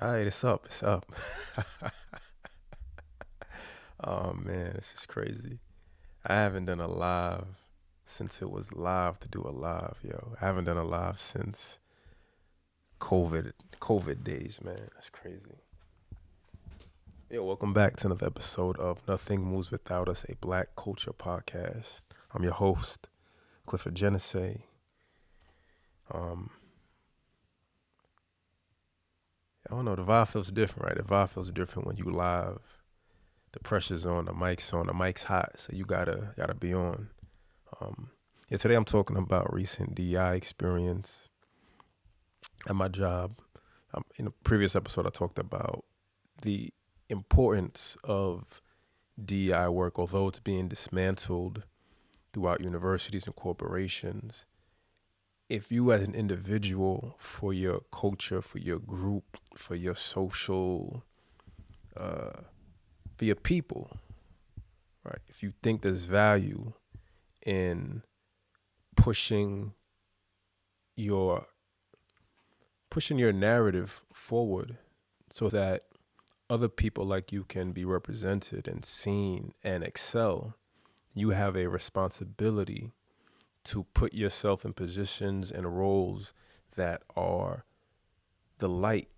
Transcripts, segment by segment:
All right, it's up. It's up. Oh man, this is crazy. I haven't done a live since it was live to do a live, yo. I haven't done a live since COVID days, man. That's crazy. Yo, welcome back to another episode of Nothing Moves Without Us, a Black Culture podcast. I'm your host, Clifford Genesee. Um, I don't know, the vibe feels different, right? The vibe feels different when you live. The pressure's on, the mic's hot, so you gotta be on. Um, yeah, today I'm talking about recent DEI experience at my job. In a previous episode, I talked about the importance of DEI work, although it's being dismantled throughout universities and corporations. If you as an individual, for your culture, for your group, for your social, uh, for your people, right? If you think there's value in pushing your narrative forward so that other people like you can be represented and seen and excel, you have a responsibility to put yourself in positions and roles that are the light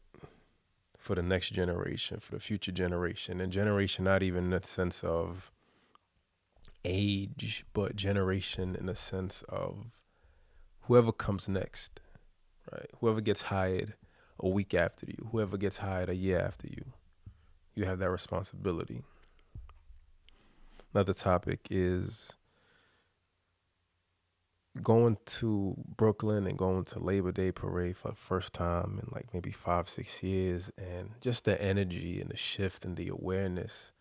for the next generation, for the future generation, and generation not even in the sense of age, but generation in the sense of whoever comes next, right? Whoever gets hired a week after you, whoever gets hired a year after you, you have that responsibility. Another topic is going to Brooklyn and going to Labor Day parade for the first time in like maybe 5, 6 years, and just the energy and the shift and the awareness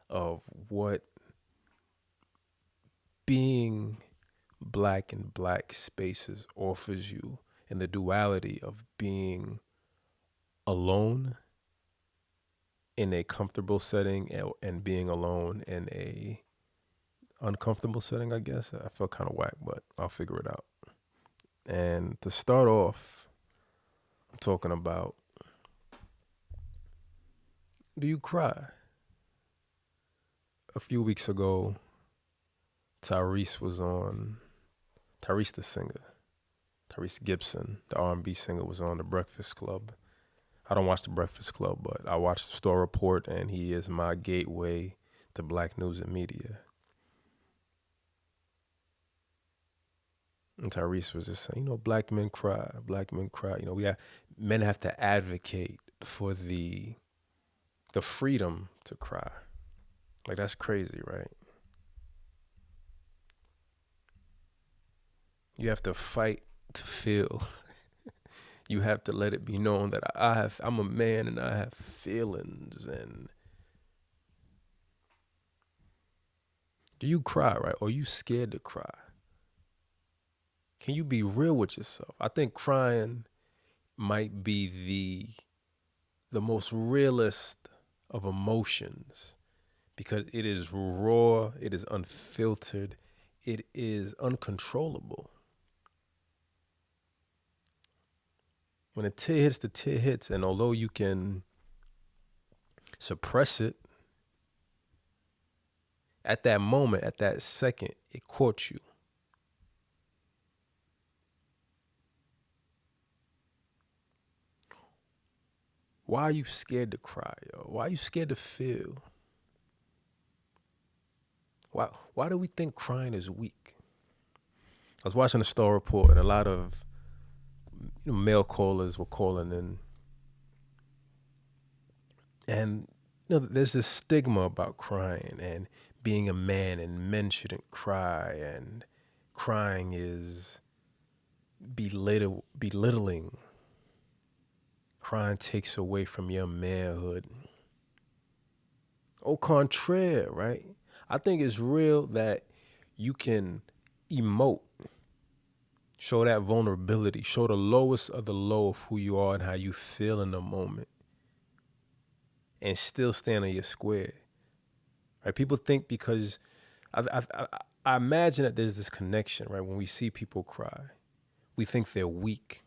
of what being black in black spaces offers you, and the duality of being alone in a comfortable setting and being alone in a uncomfortable setting, I guess. I felt kind of whack, but I'll figure it out. And to start off, I'm talking about, do you cry? A few weeks ago, Tyrese was on, Tyrese the singer, Tyrese Gibson, the R&B singer, was on The Breakfast Club. I don't watch The Breakfast Club, but I watch the Store Report, and he is my gateway to black news and media. And Tyrese was just saying, black men cry, black men cry. Men have to advocate for the freedom to cry. Like, that's crazy, right? You have to fight to feel. You have to let it be known that I'm a man and I have feelings. And do you cry, right? Or are you scared to cry? Can you be real with yourself? I think crying might be the most realist of emotions, because it is raw, it is unfiltered, it is uncontrollable. When the tear hits, and although you can suppress it, at that moment, at that second, it caught you. Why are you scared to cry, yo? Why are you scared to feel? Why do we think crying is weak? I was watching the Star Report, and a lot of male callers were calling in. And there's this stigma about crying and being a man, and men shouldn't cry, and crying is belittling. Crying takes away from your manhood. Au contraire, right? I think it's real that you can emote, show that vulnerability, show the lowest of the low of who you are and how you feel in the moment, and still stand on your square. Right? People think, because I imagine that there's this connection, right? When we see people cry, we think they're weak,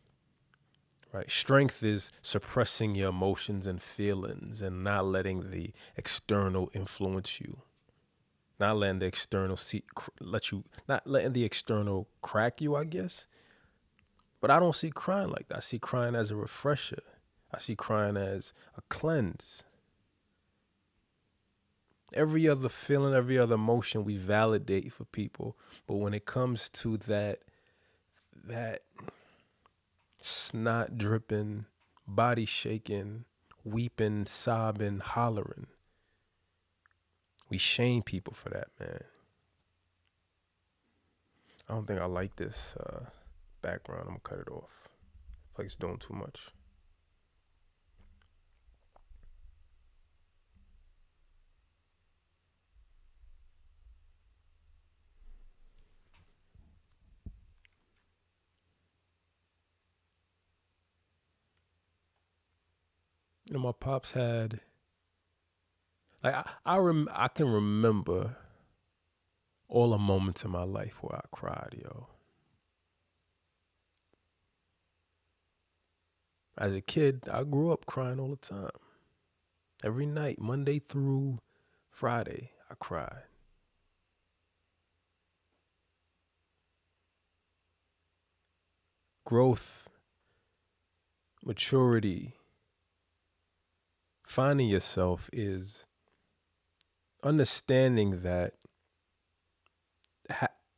right? Strength is suppressing your emotions and feelings and not letting the external influence you, not letting the external not letting the external crack you, I guess. But I don't see crying like that. I see crying as a refresher. I see crying as a cleanse. Every other feeling, every other emotion we validate for people. But when it comes to that snot dripping, body shaking, weeping, sobbing, hollering, we shame people for that, man. I don't think I like this background. I'm gonna cut it off. I feel like it's doing too much. My pops had like I can remember all the moments in my life where I cried, yo. As a kid, I grew up crying all the time. Every night, Monday through Friday, I cried. Growth, maturity, finding yourself is understanding that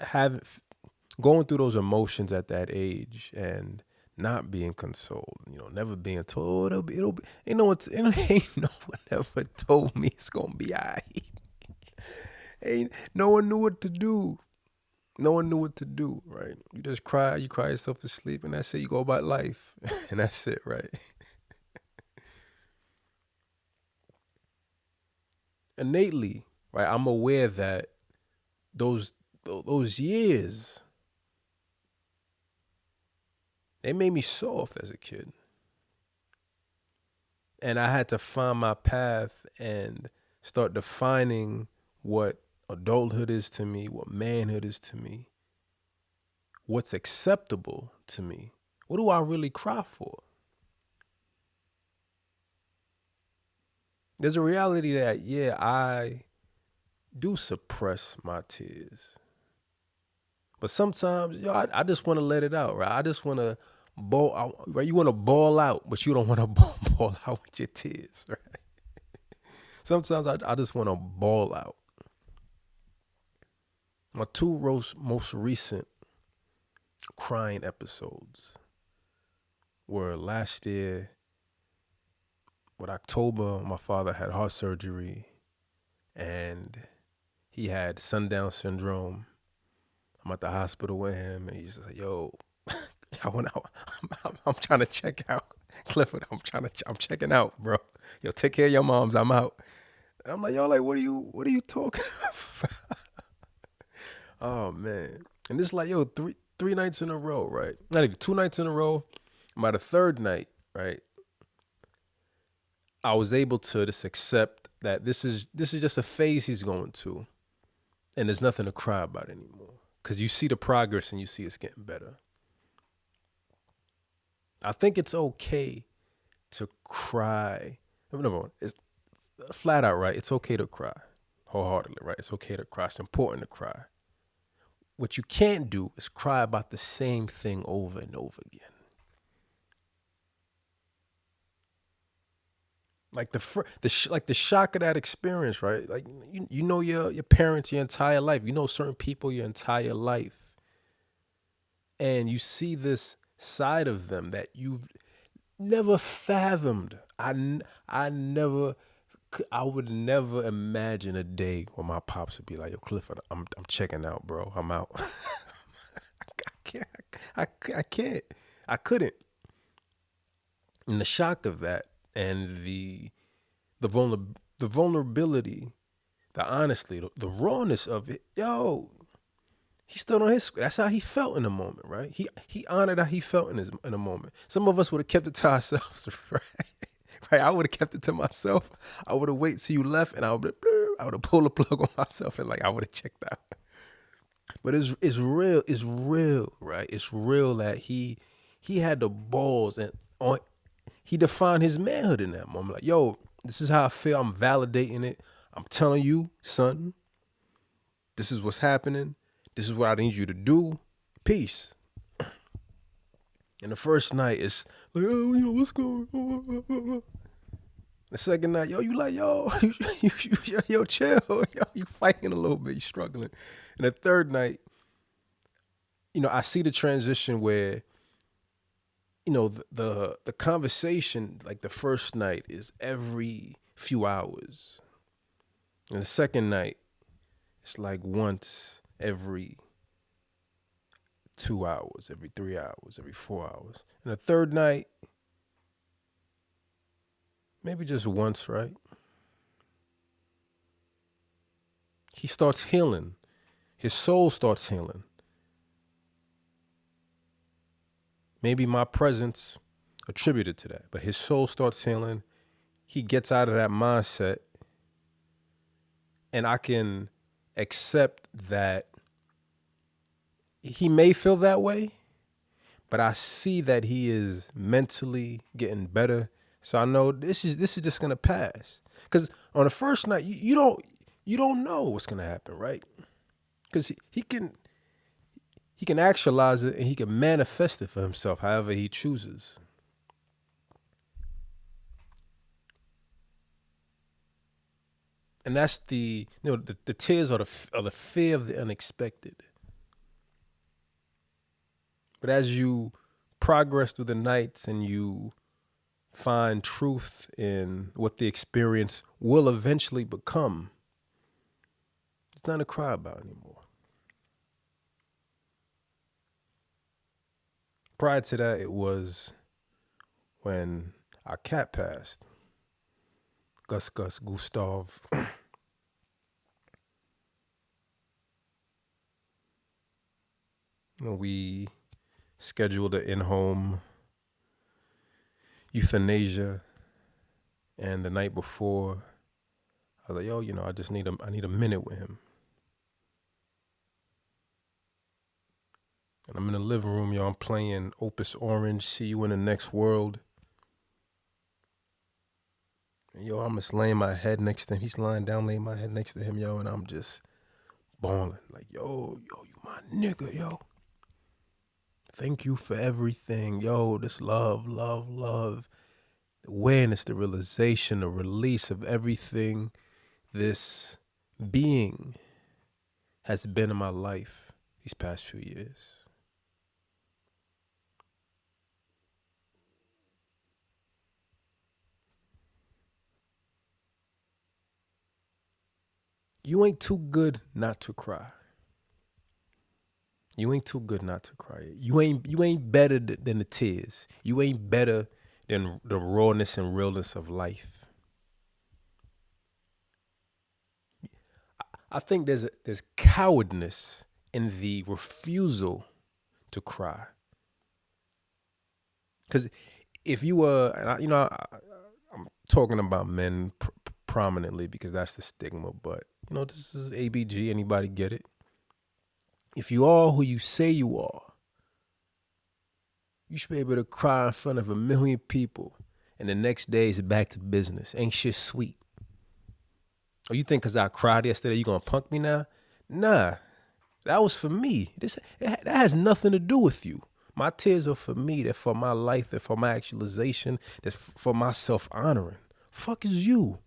having going through those emotions at that age and not being consoled, never being told it'll be ain't no one ever told me it's gonna be alright. Ain't no one knew what to do. No one knew what to do, right? You just cry, you cry yourself to sleep, and that's it. You go about life, and that's it, right? Innately, right? I'm aware that those years, they made me soft as a kid. And I had to find my path and start defining what adulthood is to me, what manhood is to me, what's acceptable to me. What do I really cry for? There's a reality that, yeah, I do suppress my tears. But sometimes, I just want to let it out, right? I just want to bawl out, right? You want to bawl out, but you don't want to bawl out with your tears, right? Sometimes I just want to bawl out. My two most recent crying episodes were last year. With October, my father had heart surgery and he had sundown syndrome. I'm at the hospital with him and he's just like, yo, I'm trying to check out. Clifford, I'm checking out, bro. Yo, take care of your moms. I'm out. And I'm like, yo, like, what are you talking about? Oh man. And this like, yo, three nights in a row, right? Not even 2 nights in a row. By the third night, right? I was able to just accept that this is just a phase he's going to, and there's nothing to cry about anymore. Because you see the progress and you see it's getting better. I think it's okay to cry. Number one, it's flat out, right? It's okay to cry wholeheartedly, right? It's okay to cry. It's important to cry. What you can't do is cry about the same thing over and over again. Like the shock of that experience, right? Like you know your parents your entire life. You know certain people your entire life, and you see this side of them that you've never fathomed. I would never imagine a day where my pops would be like, "Yo, Clifford, I'm checking out, bro. I'm out." I can't. I couldn't. And the shock of that, and the vulnerability, the honesty, the rawness of it. Yo, he stood on his. That's how he felt in the moment, right? He honored how he felt in a moment. Some of us would have kept it to ourselves, right? Right? I would have kept it to myself. I would have waited till you left, and I would have pulled the plug on myself, and like I would have checked out. But it's real. It's real, right? It's real that he had the balls, and on he defined his manhood in that moment. Like, yo, this is how I feel. I'm validating it. I'm telling you, son, this is what's happening. This is what I need you to do. Peace. And the first night is like, oh, what's going on? The second night, yo, you like, yo, yo, chill. Yo, you fighting a little bit. You struggling. And the third night, I see the transition where, the conversation, like the first night is every few hours. And the second night, it's like once every 2 hours, every 3 hours, every 4 hours. And the third night, maybe just once, right? He starts healing. His soul starts healing. Maybe my presence attributed to that, but his soul starts healing. He gets out of that mindset, and I can accept that he may feel that way, but I see that he is mentally getting better. So I know this is just gonna pass. Because on the first night, you don't know what's gonna happen, right? Because he can actualize it and he can manifest it for himself however he chooses. And that's the tears are the fear of the unexpected. But as you progress through the nights and you find truth in what the experience will eventually become, it's nothing to cry about anymore. Prior to that, it was when our cat passed. Gus Gustav. We scheduled an in-home euthanasia, and the night before, I was like, yo, I need a minute with him. And I'm in the living room, I'm playing Opus Orange, See You in the Next World. And I'm just laying my head next to him. He's lying down, laying my head next to him, and I'm just bawling. Like, yo, you my nigga, yo. Thank you for everything. Yo, this love. The awareness, the realization, the release of everything this being has been in my life these past few years. You ain't too good not to cry. You ain't too good not to cry. You ain't better than the tears. You ain't better than the rawness and realness of life. I think there's cowardness in the refusal to cry. Because if you were, I'm talking about men prominently because that's the stigma, but this is ABG. Anybody get it? If you are who you say you are, you should be able to cry in front of 1 million people, and the next day is back to business. Ain't shit sweet. Oh, you think because I cried yesterday, you gonna punk me now? Nah, that was for me. That has nothing to do with you. My tears are for me. They're for my life. They're for my actualization. They're for my self-honoring. Fuck is you?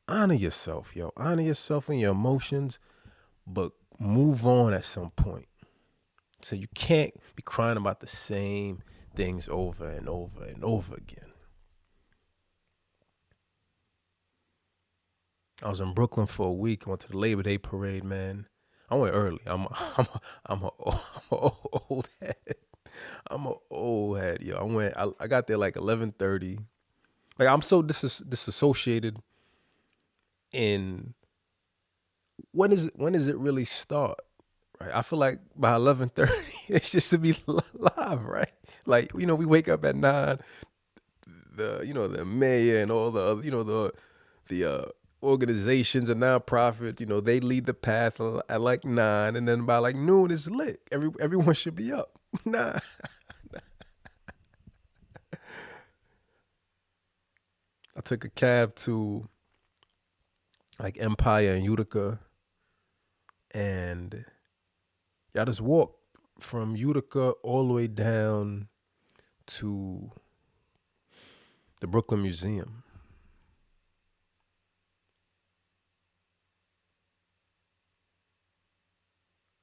Honor yourself, yo. Honor yourself and your emotions, but move on at some point. So you can't be crying about the same things over and over and over again. I was in Brooklyn for a week. I went to the Labor Day parade, man. I went early. I'm a old head. I'm an old head, yo. I got there like 11:30. Like, I'm so disassociated in when does it really start? Right? I feel like by 11:30, it's just to be live, right? Like, we wake up at 9. The mayor and all the other, the organizations and nonprofits, they lead the path at like 9, and then by like noon it's lit. Everyone should be up. Nah. I took a cab to like Empire and Utica, and I just walked from Utica all the way down to the Brooklyn Museum.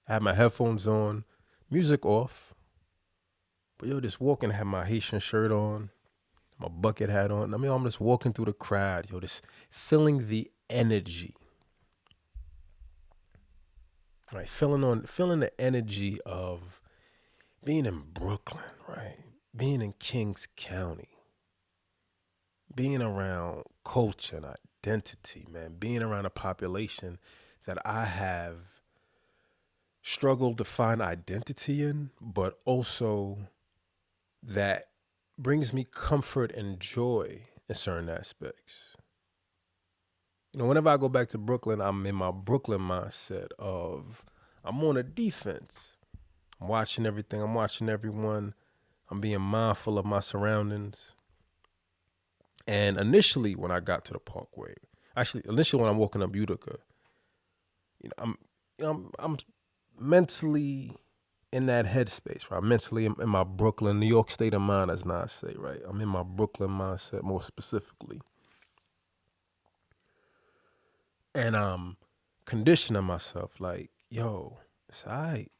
I had my headphones on, music off, but just walking, I had my Haitian shirt on, my bucket hat on. I mean, I'm just walking through the crowd, just feeling the energy. Right, feeling the energy of being in Brooklyn, right? Being in Kings County, being around culture and identity, man, being around a population that I have struggled to find identity in, but also that brings me comfort and joy in certain aspects. Whenever I go back to Brooklyn, I'm in my Brooklyn mindset of I'm on a defense. I'm watching everything. I'm watching everyone. I'm being mindful of my surroundings. And initially, when I got to the Parkway, initially when I'm walking up Utica, I'm mentally in that headspace, right? I'm mentally in my Brooklyn, New York state of mind, as Nas say, right? I'm in my Brooklyn mindset more specifically. And I'm conditioning myself like, yo, it's all right.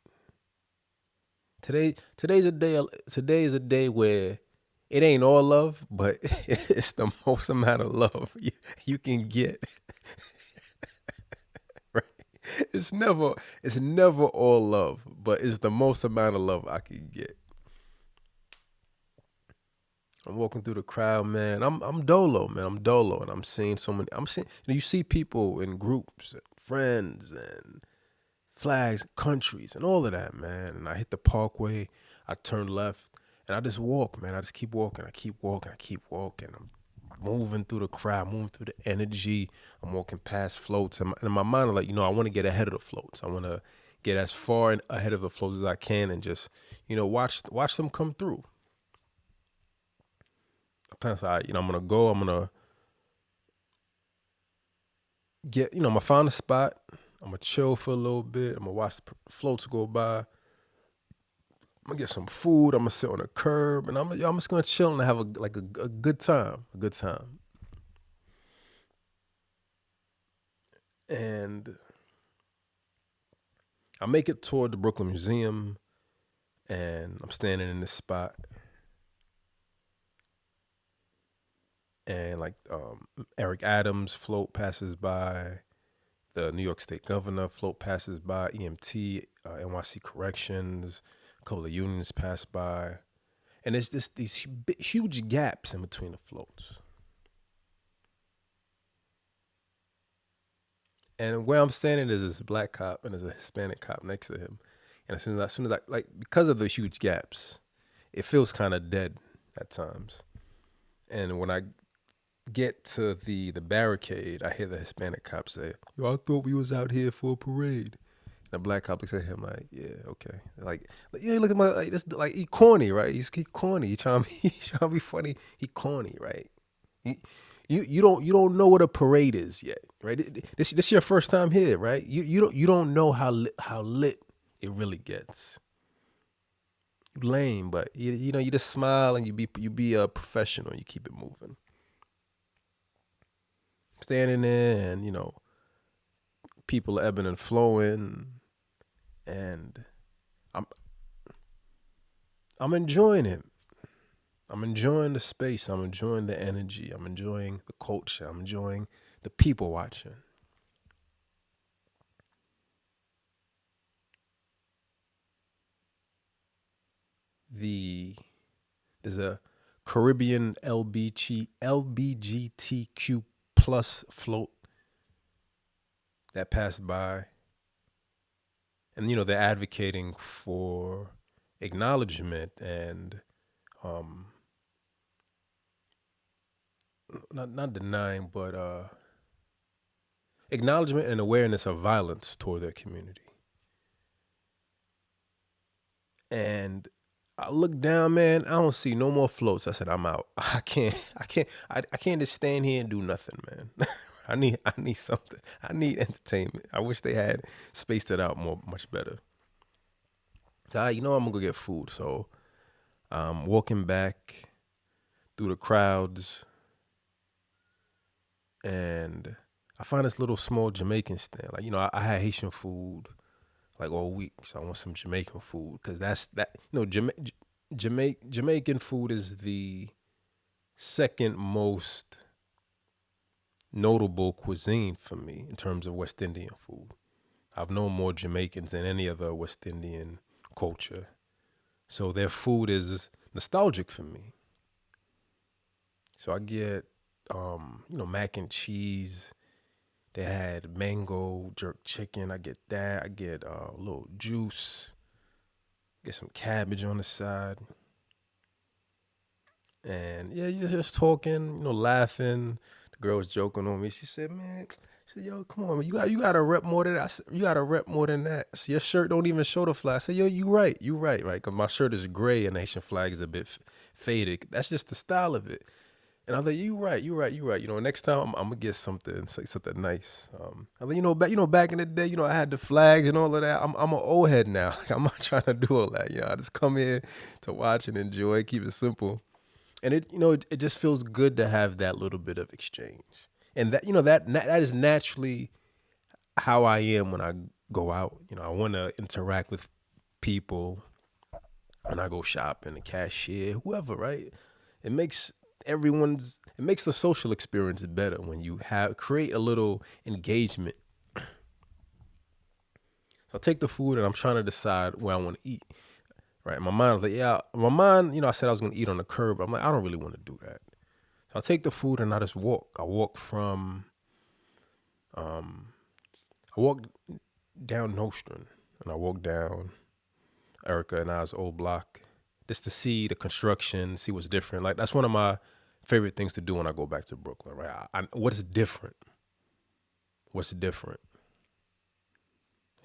Today's a day where it ain't all love, but it's the most amount of love you can get. Right? It's never all love, but it's the most amount of love I can get. I'm walking through the crowd, man. I'm dolo, man. I'm dolo, and I'm seeing so many. You see people in groups, and friends, and flags, countries, and all of that, man. And I hit the Parkway. I turn left, and I just walk, man. I just keep walking. I keep walking. I keep walking. I'm moving through the crowd, moving through the energy. I'm walking past floats, and in my mind, I'm like, I want to get ahead of the floats. I want to get as far ahead of the floats as I can, and just, watch them come through. I'm gonna go. I'm gonna get, I'm gonna find a spot. I'm gonna chill for a little bit. I'm gonna watch the floats go by. I'm gonna get some food. I'm gonna sit on a curb, and I'm just gonna chill and have a good time. A good time. And I make it toward the Brooklyn Museum, and I'm standing in this spot. And Eric Adams float passes by, the New York State Governor float passes by, EMT, NYC Corrections, a couple of unions pass by, and there's just these huge gaps in between the floats. And where I'm standing is this black cop, and there's a Hispanic cop next to him. And as soon as I because of the huge gaps, it feels kind of dead at times. And when I get to the barricade, I hear the Hispanic cop say, "Yo, I thought we was out here for a parade." And the black cop looks at him like, "Yeah, okay." Look at my this he corny, right? He's corny. He trying to be funny. He corny, right? You don't know what a parade is yet, right? This your first time here, right? You don't know how lit it really gets. You lame, but you just smile and you be a professional. You keep it moving. Standing there, and people are ebbing and flowing, and I'm enjoying it. I'm enjoying the space. I'm enjoying the energy. I'm enjoying the culture. I'm enjoying the people watching. There's a Caribbean LBGTQ plus float that passed by, and they're advocating for acknowledgement and not denying, but acknowledgement and awareness of violence toward their community. And I look down, man, I don't see no more floats. I said, I'm out. I can't just stand here and do nothing, man. I need something. I need entertainment. I wish they had spaced it out much better. So I'm gonna go get food. So I'm walking back through the crowds, and I find this little small Jamaican stand. Like, I had Haitian food like all week, so I want some Jamaican food because Jamaican food is the second most notable cuisine for me in terms of West Indian food. I've known more Jamaicans than any other West Indian culture, so their food is nostalgic for me. So I get, mac and cheese. They had mango jerk chicken. I get that. I get a little juice. Get some cabbage on the side. And yeah, you're just talking, laughing. The girl was joking on me. She said, "Man, yo, come on, man. You got to rep more than that." I said, "You got to rep more than that. So your shirt don't even show the flag." I said, "Yo, you right, right? Because my shirt is gray and the Haitian flag is a bit faded. That's just the style of it." And I was like, "You right. Next time I'm gonna get something nice." I was like, back in the day, I had the flags and all of that. I'm an old head now. I'm not trying to do all that. I just come here to watch and enjoy, keep it simple. And it just feels good to have that little bit of exchange. And that is naturally how I am when I go out. I want to interact with people when I go shopping, the cashier, whoever, right? It makes the social experience better when you create a little engagement. So I take the food and I'm trying to decide where I want to eat. Right. My mind was like, I said I was going to eat on the curb. I'm like, I don't really want to do that. So I take the food and I just walk. I walk down Nostrand and I walk down Erica and I's old block just to see the construction, see what's different. Like, that's one of my favorite things to do when I go back to Brooklyn, right? What's different? What's different?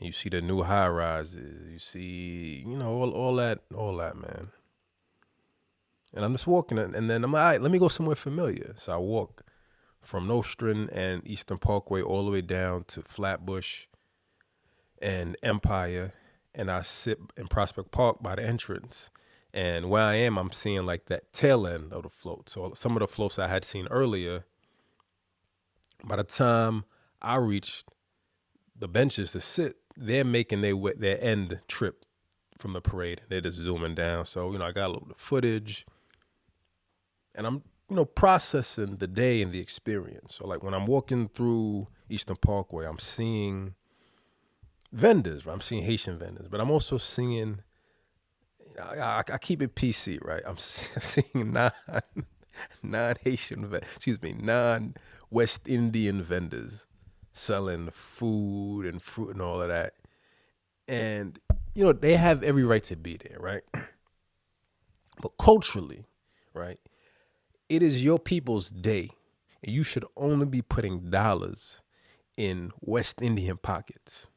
You see the new high rises. You see, all that, man. And I'm just walking, and then I'm like, all right, let me go somewhere familiar. So I walk from Nostrand and Eastern Parkway all the way down to Flatbush and Empire, and I sit in Prospect Park by the entrance. And where I am, I'm seeing like that tail end of the float. So some of the floats I had seen earlier, by the time I reached the benches to sit, they're making their end trip from the parade. They're just zooming down. So, I got a little bit of footage and I'm, processing the day and the experience. So like when I'm walking through Eastern Parkway, I'm seeing vendors, right? I'm seeing Haitian vendors, but I'm also seeing, I keep it PC, right? I'm seeing non-Haitian, non-West Indian vendors selling food and fruit and all of that. And, they have every right to be there, right? But culturally, right, it is your people's day. And you should only be putting dollars in West Indian pockets.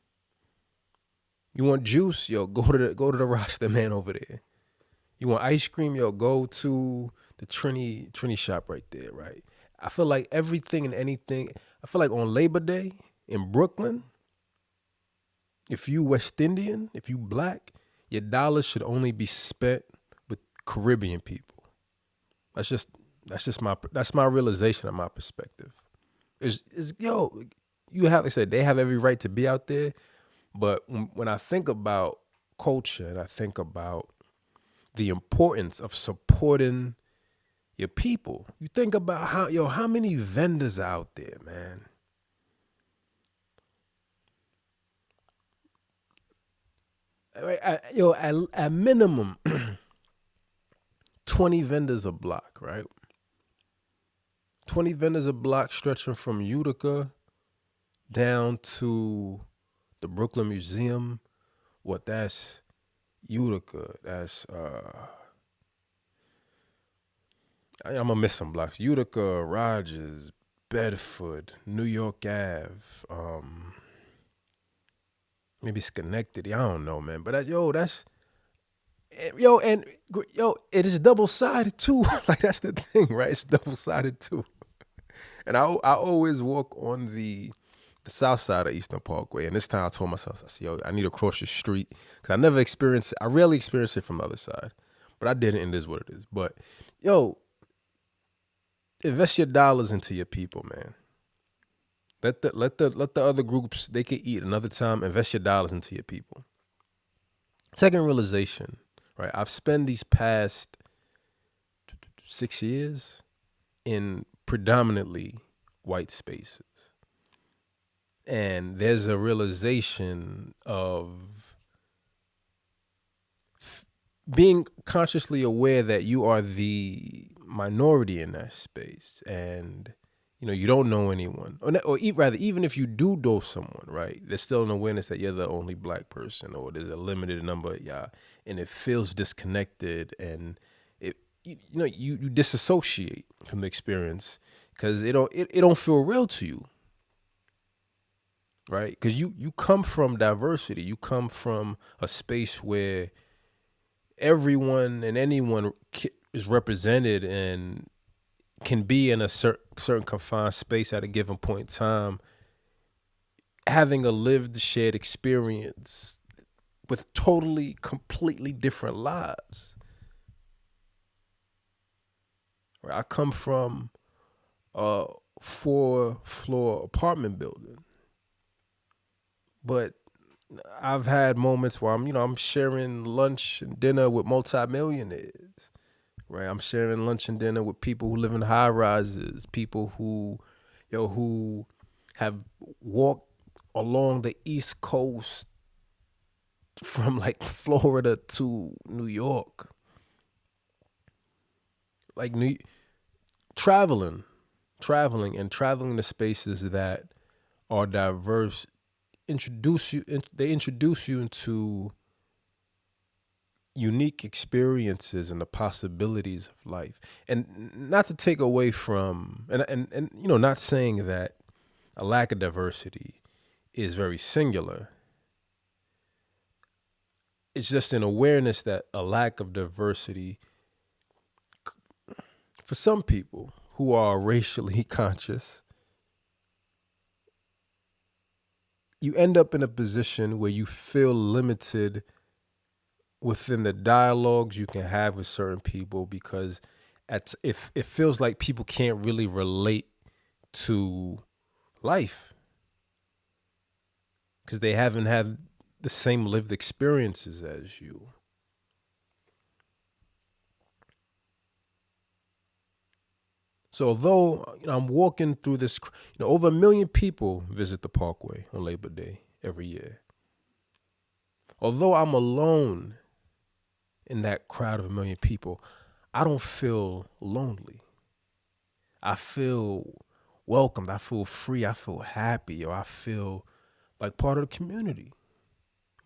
You want juice? Yo, go to the Rasta man over there. You want ice cream? Yo, go to the Trini shop right there, right? I feel like everything and anything. I feel like on Labor Day in Brooklyn, if you West Indian, if you black, your dollars should only be spent with Caribbean people. That's my realization of my perspective. You have, like I said, they have every right to be out there. But when I think about culture and I think about the importance of supporting your people, you think about how many vendors are out there, man. At minimum, 20 vendors a block, right? 20 vendors a block stretching from Utica down to the Brooklyn Museum. That's Utica. That's I'm gonna miss some blocks. Utica, Rogers, Bedford, New York Ave, maybe Schenectady. I don't know, man. But that's it is double sided too. Like that's the thing, right? It's double sided too. And I always walk on the south side of Eastern Parkway. And this time I told myself, I said, I need to cross the street because I rarely experience it from the other side, but I did it, and it is what it is. But invest your dollars into your people, man. Let the other groups, they can eat another time. Invest your dollars into your people. Second realization, right? I've spent these past 6 years in predominantly white spaces. And there's a realization of being consciously aware that you are the minority in that space, and you don't know anyone, or rather, even if you do know someone, right? There's still an awareness that you're the only black person, or there's a limited number of y'all, and it feels disconnected, and you disassociate from the experience because it don't feel real to you. Right? Because you come from diversity. You come from a space where everyone and anyone is represented and can be in a certain confined space at a given point in time, having a lived, shared experience with totally, completely different lives. Right? I come from a 4-floor apartment building. But I've had moments where I'm sharing lunch and dinner with multimillionaires, right? I'm sharing lunch and dinner with people who live in high rises, people who have walked along the East Coast from like Florida to New York, like traveling to spaces that are diverse. They introduce you into unique experiences and the possibilities of life. And not to take away from, and not saying that a lack of diversity is very singular. It's just an awareness that a lack of diversity, for some people who are racially conscious, you end up in a position where you feel limited within the dialogues you can have with certain people, because if it feels like people can't really relate to life because they haven't had the same lived experiences as you. So although I'm walking through this, over 1 million people visit the Parkway on Labor Day every year. Although I'm alone in that crowd of 1 million people, I don't feel lonely. I feel welcomed. I feel free. I feel happy, or I feel like part of the community.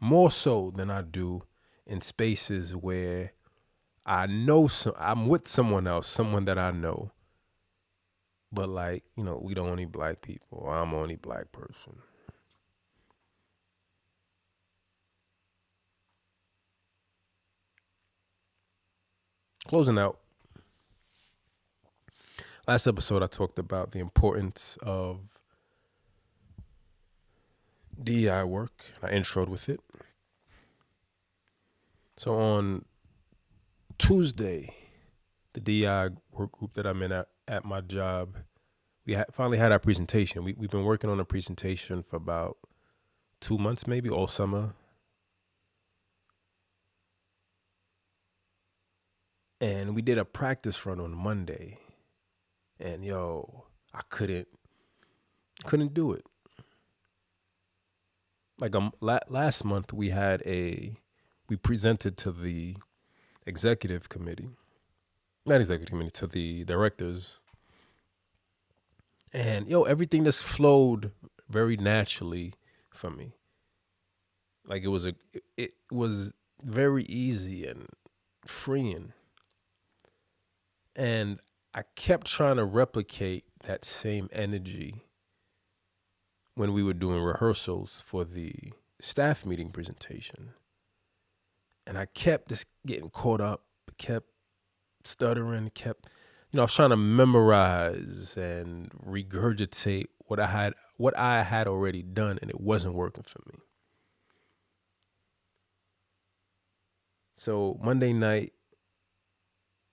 More so than I do in spaces where I know I'm with someone else, someone that I know. But we the only black people, or I'm the only black person. Closing out. Last episode, I talked about the importance of DEI work. I introed with it. So on Tuesday, the DEI work group that I'm in at my job, we finally had our presentation. We've been working on a presentation for about 2 months, maybe all summer. And we did a practice run on Monday. And I couldn't do it. Like last month we presented to the executive committee, not executive committee, to the directors. And everything just flowed very naturally for me. Like it was very easy and freeing. And I kept trying to replicate that same energy when we were doing rehearsals for the staff meeting presentation. And I kept just getting caught up, kept stuttering, I was trying to memorize and regurgitate what I had already done, and it wasn't working for me. So Monday night,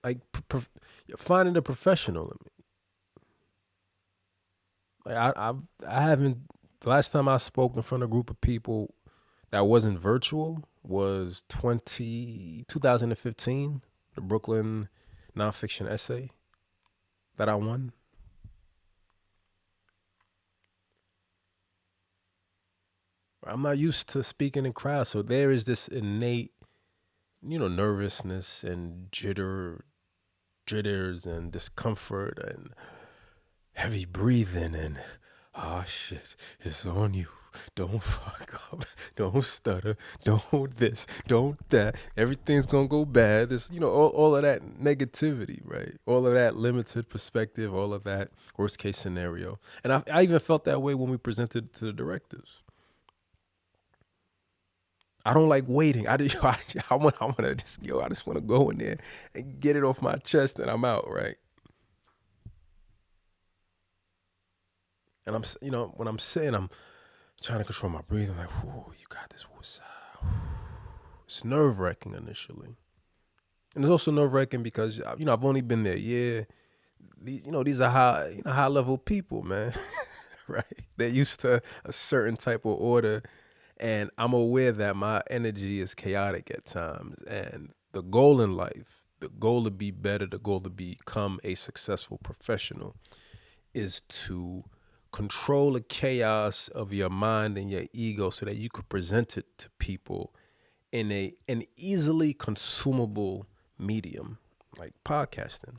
like finding a professional in me. Like I haven't. The last time I spoke in front of a group of people that wasn't virtual was 2015, the Brooklyn nonfiction essay that I won. I'm not used to speaking in crowds, so there is this innate, nervousness and jitters and discomfort and heavy breathing and, oh shit, it's on you. Don't fuck up. Don't stutter. Don't this. Don't that. Everything's gonna go bad. This, all of that negativity, right? All of that limited perspective. All of that worst case scenario. And I even felt that way when we presented to the directors. I don't like waiting. I just want to go in there and get it off my chest, and I'm out, right? And when I'm sitting, I'm trying to control my breathing. Like, whoo, you got this. It's nerve-wracking initially. And it's also nerve-wracking because, I've only been there a year. These are high-level people, man, right? They're used to a certain type of order. And I'm aware that my energy is chaotic at times. And the goal in life, the goal to be better, the goal to become a successful professional is to control the chaos of your mind and your ego so that you could present it to people in an easily consumable medium like podcasting.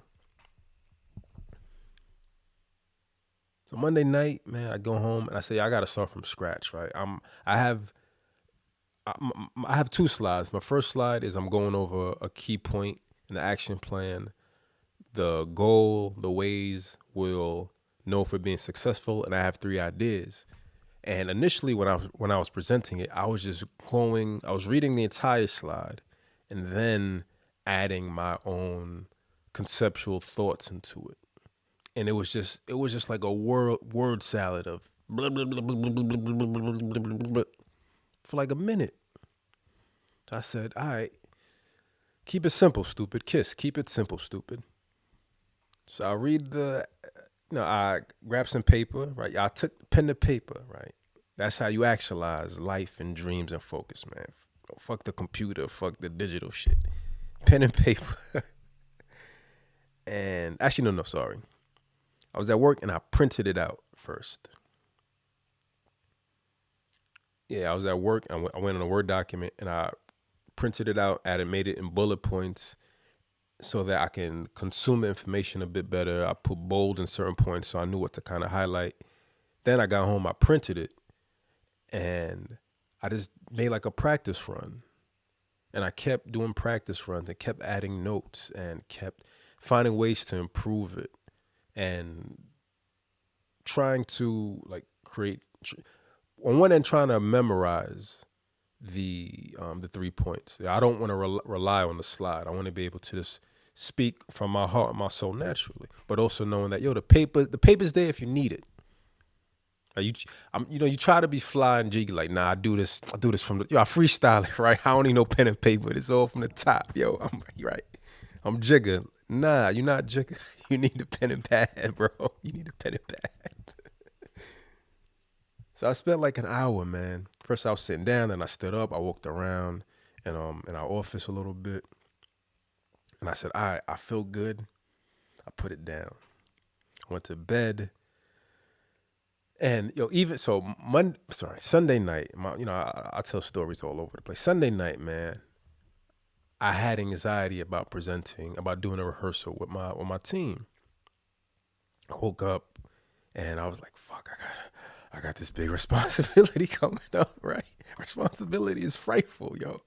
So Monday night, man, I go home and I say, I got to start from scratch, right? I have two slides. My first slide is I'm going over a key point in the action plan, the goal, the ways we'll know if we're being successful, and I have 3 ideas. And initially, when I was presenting it, I was reading the entire slide, and then adding my own conceptual thoughts into it. And it was just like a word salad of blah, blah, blah, blah, blah, blah, blah, blah, blah, blah, for like a minute. So I said, all right, keep it simple, stupid. Kiss, keep it simple, stupid. So I read I grabbed some paper, right? I took pen to paper, right? That's how you actualize life and dreams and focus, man. Fuck the computer, fuck the digital shit. Pen and paper. And actually, no, sorry. I was at work and I printed it out first. Yeah, I was at work. I went on a Word document and I printed it out, made it in bullet points so that I can consume the information a bit better. I put bold in certain points so I knew what to kind of highlight. Then I got home, I printed it, and I just made like a practice run. And I kept doing practice runs and kept adding notes and kept finding ways to improve it and trying to like create, on one end, trying to memorize the 3 points. I don't want to rely on the slide. I want to be able to just speak from my heart and my soul naturally, but also knowing that the paper's there if you need it. You try to be fly and jiggy, like, nah, I do this from I freestyle it, right? I don't need no pen and paper. It's all from the top, I'm jigger. Nah, you're not jigger. You need a pen and pad, bro. You need a pen and pad. So I spent like an hour, man. First I was sitting down, then I stood up. I walked around in our office a little bit. And I said, all right, I feel good. I put it down. I went to bed. And Sunday night, I tell stories all over the place. Sunday night, man, I had anxiety about presenting, about doing a rehearsal with my team. I woke up and I was like, fuck, I got this big responsibility coming up, right? Responsibility is frightful, yo.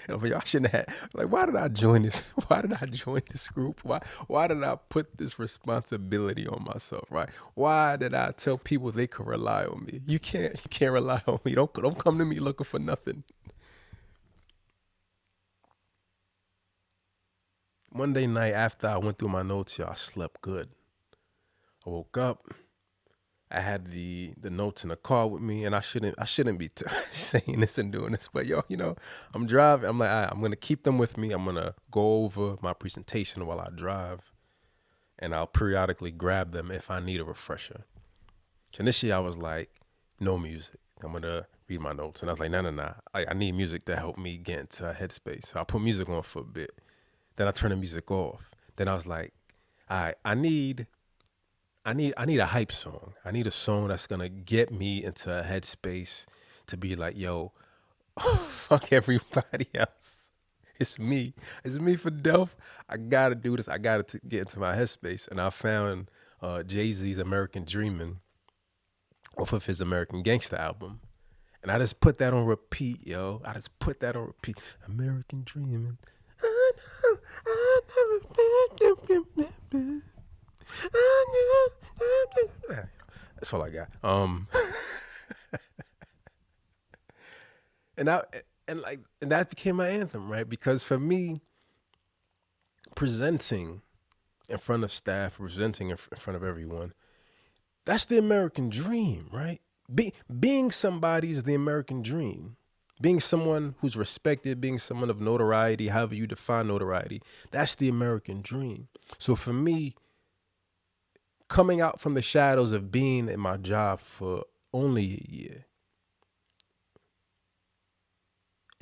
But y'all shouldn't have like, why did I join this? Why did I join this group? Why did I put this responsibility on myself? Right? Why did I tell people they could rely on me? You can't rely on me. Don't come to me looking for nothing. Monday night after I went through my notes, y'all, I slept good. I woke up. I had the notes in the car with me, and I shouldn't be saying this and doing this, but yo, I'm driving. I'm like, all right, I'm gonna keep them with me. I'm gonna go over my presentation while I drive, and I'll periodically grab them if I need a refresher. So initially, I was like, no music. I'm gonna read my notes, and I was like, no. I need music to help me get into a headspace. So I put music on for a bit. Then I turned the music off. Then I was like, all right, I need a hype song. I need a song that's gonna get me into a headspace to be like, yo, fuck everybody else. It's me. It's me for Delph. I gotta do this. I gotta get into my headspace. And I found Jay-Z's American Dreamin' off of his American Gangster album. And I just put that on repeat, yo. I just put that on repeat. American Dreamin'. That's all I got. And that became my anthem, right? Because for me, presenting in front of staff, presenting in front of everyone, that's the American dream, right? Being somebody is the American dream. Being someone who's respected, being someone of notoriety, however you define notoriety, that's the American dream. So for me, coming out from the shadows of being in my job for only a year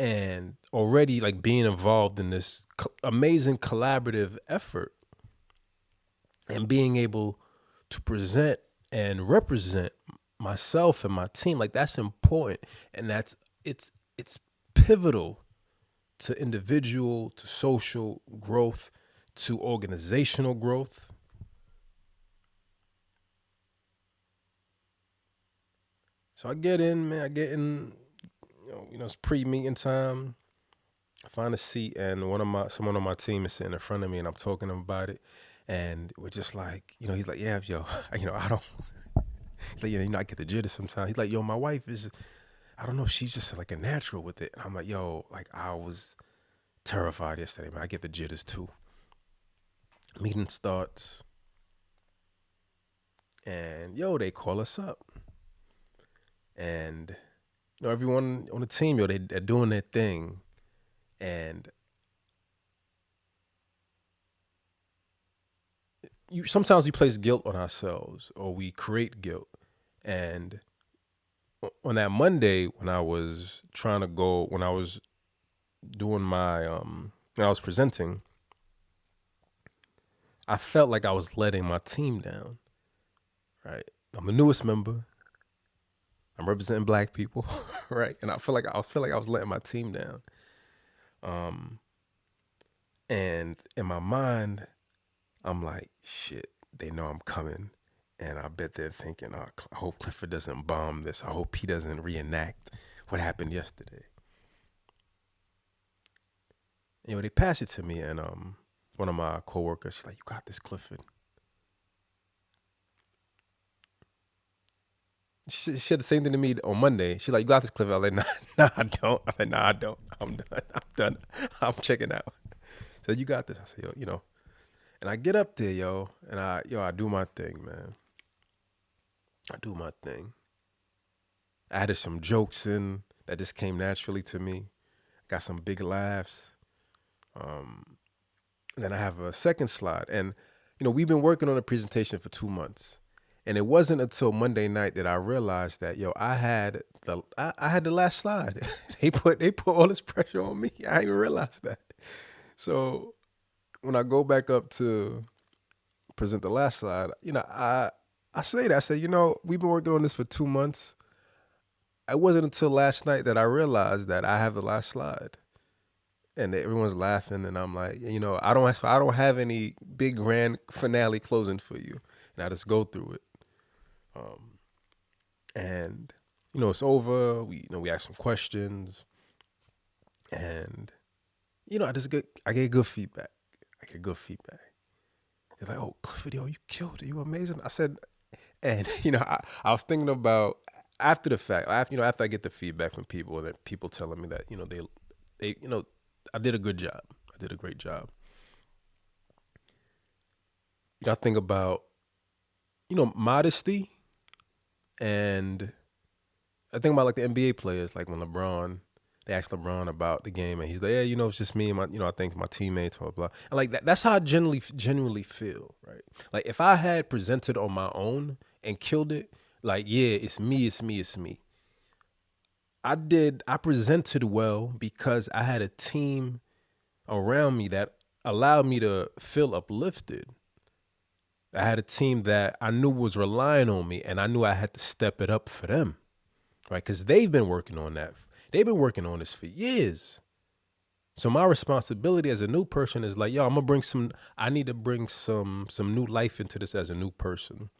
and already like being involved in this amazing collaborative effort and being able to present and represent myself and my team, like that's important. And it's pivotal to individual, to social growth, to organizational growth. So I get in, man. It's pre-meeting time. I find a seat, and someone on my team is sitting in front of me, and I'm talking to him about it, and we're just like, he's like, yeah, yo, I don't, like, I get the jitters sometimes. He's like, yo, my wife is, I don't know, she's just like a natural with it. And I'm like, yo, like I was terrified yesterday, man. I get the jitters too. Meeting starts, and yo, they call us up, and everyone on the team, they're doing their thing, and sometimes we place guilt on ourselves, or we create guilt. And on that Monday, when I was doing my when I was presenting, I felt like I was letting my team down. Right, I'm the newest member. I'm representing Black people, right? And I feel like I was letting my team down. And in my mind, I'm like, shit, they know I'm coming. And I bet they're thinking, oh, I hope Clifford doesn't bomb this. I hope he doesn't reenact what happened yesterday. They pass it to me, and one of my coworkers, she's like, you got this, Clifford. She said the same thing to me on Monday. She's like, you got this, Clifford. I was like, nah, I don't. I'm like, nah, I don't. I'm done. I'm checking out. She said, you got this. I said, yo, and I get up there, yo, and I do my thing, man. I do my thing. I added some jokes in that just came naturally to me. Got some big laughs. And then I have a second slide. And, we've been working on a presentation for 2 months. And it wasn't until Monday night that I realized that, I had the last slide. they put all this pressure on me. I didn't even realize that. So when I go back up to present the last slide, I say that. I say, we've been working on this for 2 months. It wasn't until last night that I realized that I have the last slide. And everyone's laughing, and I'm like, I don't have any big grand finale closing for you. And I just go through it. And it's over. We ask some questions, and I get good feedback. I get good feedback. They're like, oh, Clifford, yo, you killed it. You amazing. I said, and I was thinking about after the fact, after I get the feedback from people and people telling me that, they, I did a good job. I did a great job. I think about, modesty, and I think about like the NBA players, like when they asked LeBron about the game, and he's like, yeah, it's just me and my, I think my teammates, blah, blah. And like that's how I genuinely feel, right? Like if I had presented on my own and killed it, like, yeah, it's me, it's me, it's me. I presented well because I had a team around me that allowed me to feel uplifted. I had a team that I knew was relying on me, and I knew I had to step it up for them, right? Because they've been working on that. They've been working on this for years. So my responsibility as a new person is like, yo, I need to bring some new life into this as a new person.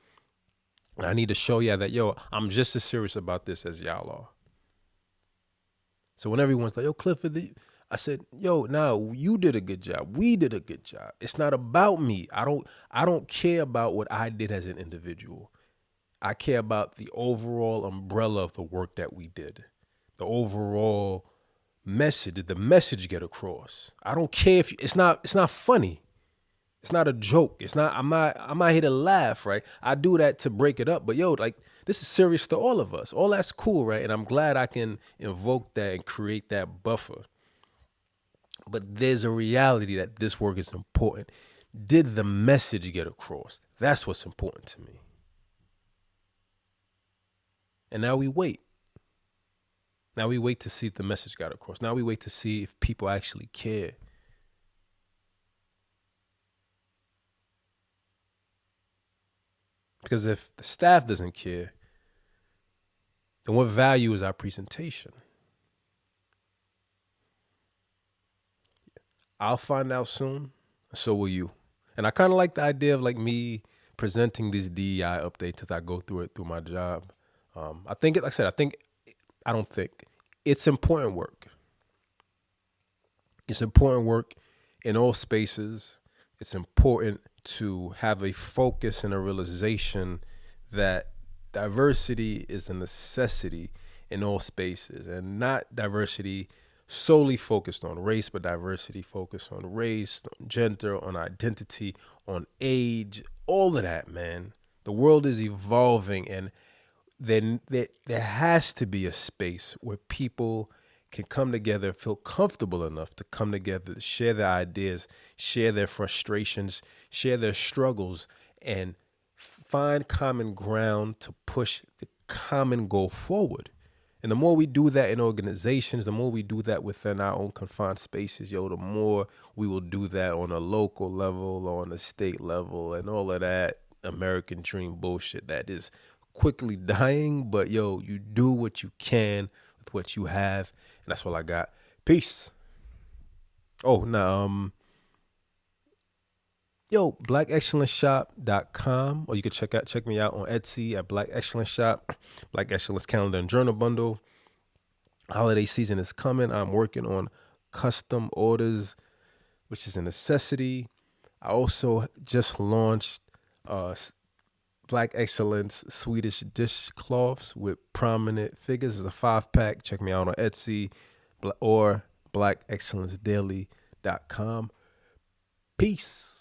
And I need to show y'all that, yo, I'm just as serious about this as y'all are. So when everyone's like, yo, Clifford, I said, yo, no, you did a good job. We did a good job. It's not about me. I don't care about what I did as an individual. I care about the overall umbrella of the work that we did. The overall message. Did the message get across? I don't care if it's not funny. It's not a joke. I'm not here to laugh, right? I do that to break it up. But yo, like, this is serious to all of us. All that's cool, right? And I'm glad I can invoke that and create that buffer. But there's a reality that this work is important. Did the message get across? That's what's important to me. And now we wait. Now we wait to see if the message got across. Now we wait to see if people actually care. Because if the staff doesn't care, then what value is our presentation? I'll find out soon. So will you. And I kind of like the idea of like me presenting these DEI updates as I go through it through my job. I think it's important work. It's important work in all spaces. It's important to have a focus and a realization that diversity is a necessity in all spaces, and not diversity solely focused on race, but diversity focused on race, on gender, on identity, on age, all of that, man. The world is evolving, and then there has to be a space where people can come together, feel comfortable enough to come together, share their ideas, share their frustrations, share their struggles, and find common ground to push the common goal forward. And the more we do that in organizations, the more we do that within our own confined spaces, the more we will do that on a local level, on a state level, and all of that American dream bullshit that is quickly dying. But you do what you can with what you have, and that's all I got. Peace. Oh, now, blackexcellenceshop.com, or you can check me out on Etsy at Black Excellence Shop, Black Excellence Calendar and Journal Bundle. Holiday season is coming. I'm working on custom orders, which is a necessity. I also just launched Black Excellence Swedish dishcloths with prominent figures. It's a 5-pack. Check me out on Etsy or blackexcellencedaily.com. Peace.